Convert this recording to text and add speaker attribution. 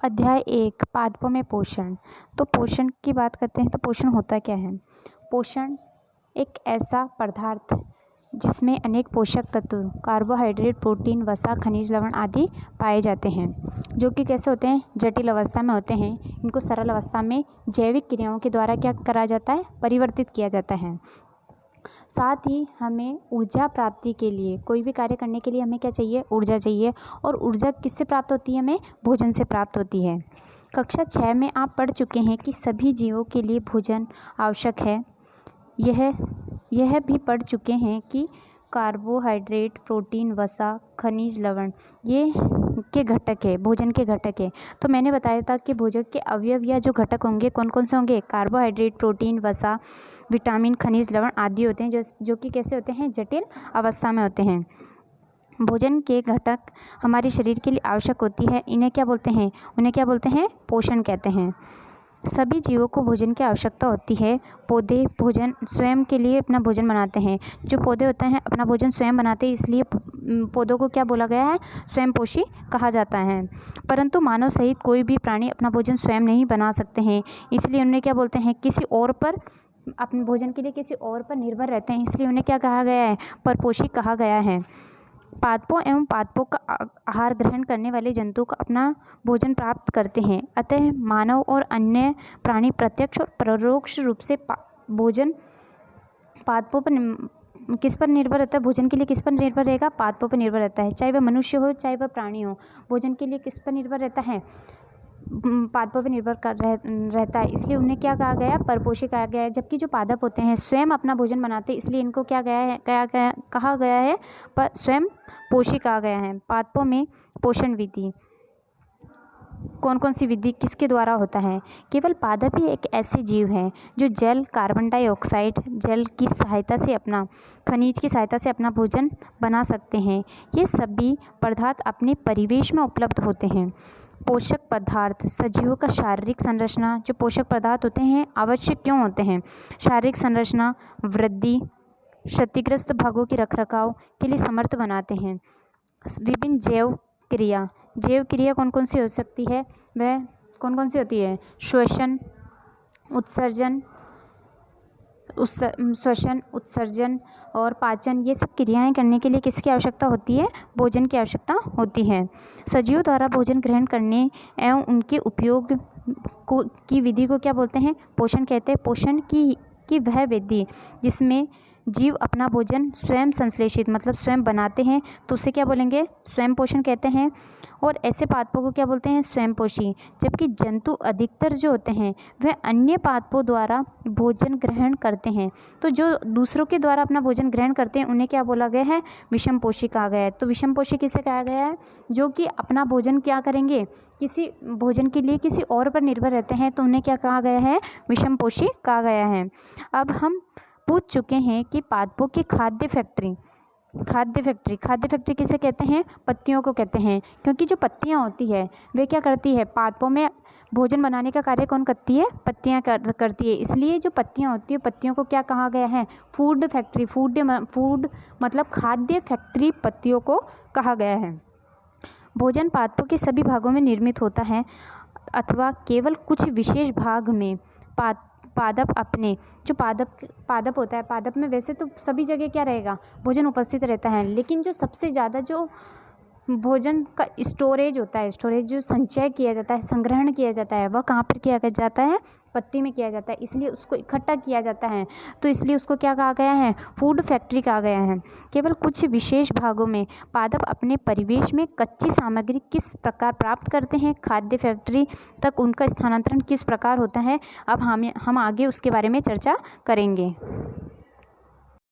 Speaker 1: अध्याय 1 पादपों में पोषण। तो पोषण की बात करते हैं तो पोषण होता क्या है। पोषण एक ऐसा पदार्थ जिसमें अनेक पोषक तत्व कार्बोहाइड्रेट, प्रोटीन, वसा, खनिज, लवण आदि पाए जाते हैं, जो कि कैसे होते हैं, जटिल अवस्था में होते हैं। इनको सरल अवस्था में जैविक क्रियाओं के द्वारा क्या करा जाता है, परिवर्तित किया जाता है। साथ ही हमें ऊर्जा प्राप्ति के लिए, कोई भी कार्य करने के लिए हमें क्या चाहिए, ऊर्जा चाहिए। और ऊर्जा किससे प्राप्त होती है, हमें भोजन से प्राप्त होती है। कक्षा 6 में आप पढ़ चुके हैं कि सभी जीवों के लिए भोजन आवश्यक है। यह भी पढ़ चुके हैं कि कार्बोहाइड्रेट, प्रोटीन, वसा, खनिज, लवण ये के घटक है, भोजन के घटक है। तो मैंने बताया था कि भोजन के अवयव या जो घटक होंगे कौन कौन से होंगे, कार्बोहाइड्रेट, प्रोटीन, वसा, विटामिन, खनिज, लवण आदि होते हैं, जो कि कैसे होते हैं, जटिल अवस्था में होते हैं। भोजन के घटक हमारे शरीर के लिए आवश्यक होती है। इन्हें क्या बोलते हैं, उन्हें क्या बोलते हैं, पोषण कहते हैं। सभी जीवों को भोजन की आवश्यकता होती है। पौधे भोजन स्वयं के लिए अपना भोजन बनाते हैं। जो पौधे होते हैं अपना भोजन स्वयं बनाते हैं, इसलिए पौधों को क्या बोला गया है, स्वयंपोषी कहा जाता है। परंतु मानव सहित कोई भी प्राणी अपना भोजन स्वयं नहीं बना सकते हैं, इसलिए उन्हें क्या बोलते हैं, किसी और पर, अपने भोजन के लिए किसी और पर निर्भर रहते हैं, इसलिए उन्हें क्या कहा गया है, परपोषी कहा गया है। पादपों एवं पादपों का आहार ग्रहण करने वाले जंतु को अपना भोजन प्राप्त करते हैं। अतः मानव और अन्य प्राणी प्रत्यक्ष और परोक्ष रूप से भोजन पादपों पर किस पर निर्भर रहता है, भोजन के लिए किस पर निर्भर रहेगा, पादपों पर निर्भर रहता है। चाहे वह मनुष्य हो चाहे वह प्राणी हो, भोजन के लिए किस पर निर्भर रहता है, पादपों पर निर्भर रहता है। इसलिए उन्हें क्या कहा गया, परपोषी कहा गया है। जबकि जो पादप होते हैं स्वयं अपना भोजन बनाते हैं, इसलिए इनको क्या कहा गया है, पर स्वयं पोषी कहा गया है। पादपों में पोषण विधि, कौन कौन सी विधि किसके द्वारा होता है। केवल पादप ही एक ऐसे जीव हैं जो जल, कार्बन डाइऑक्साइड, जल की सहायता से अपना, खनिज की सहायता से अपना भोजन बना सकते हैं। ये सभी पदार्थ अपने परिवेश में उपलब्ध होते हैं। पोषक पदार्थ, सजीवों का शारीरिक संरचना, जो पोषक पदार्थ होते हैं आवश्यक क्यों होते हैं, शारीरिक संरचना, वृद्धि, क्षतिग्रस्त भागों की रखरखाव के लिए समर्थ बनाते हैं। विभिन्न जैव क्रिया कौन कौन सी हो सकती है, वह कौन कौन सी होती है, श्वसन, उत्सर्जन और पाचन, ये सब क्रियाएं करने के लिए किसकी आवश्यकता होती है, भोजन की आवश्यकता होती है। सजीवों द्वारा भोजन ग्रहण करने एवं उनके उपयोग की विधि को क्या बोलते हैं, पोषण कहते हैं। पोषण की वह विधि जिसमें जीव अपना भोजन स्वयं संश्लेषित, मतलब स्वयं बनाते हैं, तो उसे क्या बोलेंगे, स्वयं पोषण कहते हैं। और ऐसे पादपों को क्या बोलते हैं, स्वयंपोषी। जबकि जंतु अधिकतर जो होते हैं वह अन्य पादपों द्वारा भोजन ग्रहण करते हैं। तो जो दूसरों के द्वारा अपना भोजन ग्रहण करते हैं उन्हें क्या बोला गया है, विषमपोषी कहा गया है। तो विषमपोषी किसे कहा गया है, जो कि अपना भोजन क्या करेंगे, किसी भोजन के लिए किसी और पर निर्भर रहते हैं, तो उन्हें क्या कहा गया है, विषमपोषी कहा गया है। अब हम पूछ चुके हैं कि पादपों की खाद्य फैक्ट्री किसे कहते हैं, पत्तियों को कहते हैं। क्योंकि जो पत्तियां होती है वे क्या करती है, पादपों में भोजन बनाने का कार्य कौन करती है, पत्तियां करती है। इसलिए जो पत्तियां होती है, पत्तियों को क्या कहा गया है, फूड फैक्ट्री, फूड मतलब खाद्य फैक्ट्री पत्तियों को कहा गया है। भोजन पादपों के सभी भागों में निर्मित होता है अथवा केवल कुछ विशेष भाग में। पादप अपने, जो पादप होता है, पादप में वैसे तो सभी जगह क्या रहेगा, भोजन उपस्थित रहता है, लेकिन जो सबसे ज़्यादा जो भोजन का स्टोरेज होता है, जो संचय किया जाता है, संग्रहण किया जाता है, वह कहाँ पर किया जाता है, पत्ती में किया जाता है। इसलिए उसको इकट्ठा किया जाता है, तो इसलिए उसको क्या कहा गया है, फूड फैक्ट्री कहा गया है। केवल कुछ विशेष भागों में पादप अपने परिवेश में कच्ची सामग्री किस प्रकार प्राप्त करते हैं, खाद्य फैक्ट्री तक उनका स्थानांतरण किस प्रकार होता है, अब हम आगे उसके बारे में चर्चा करेंगे।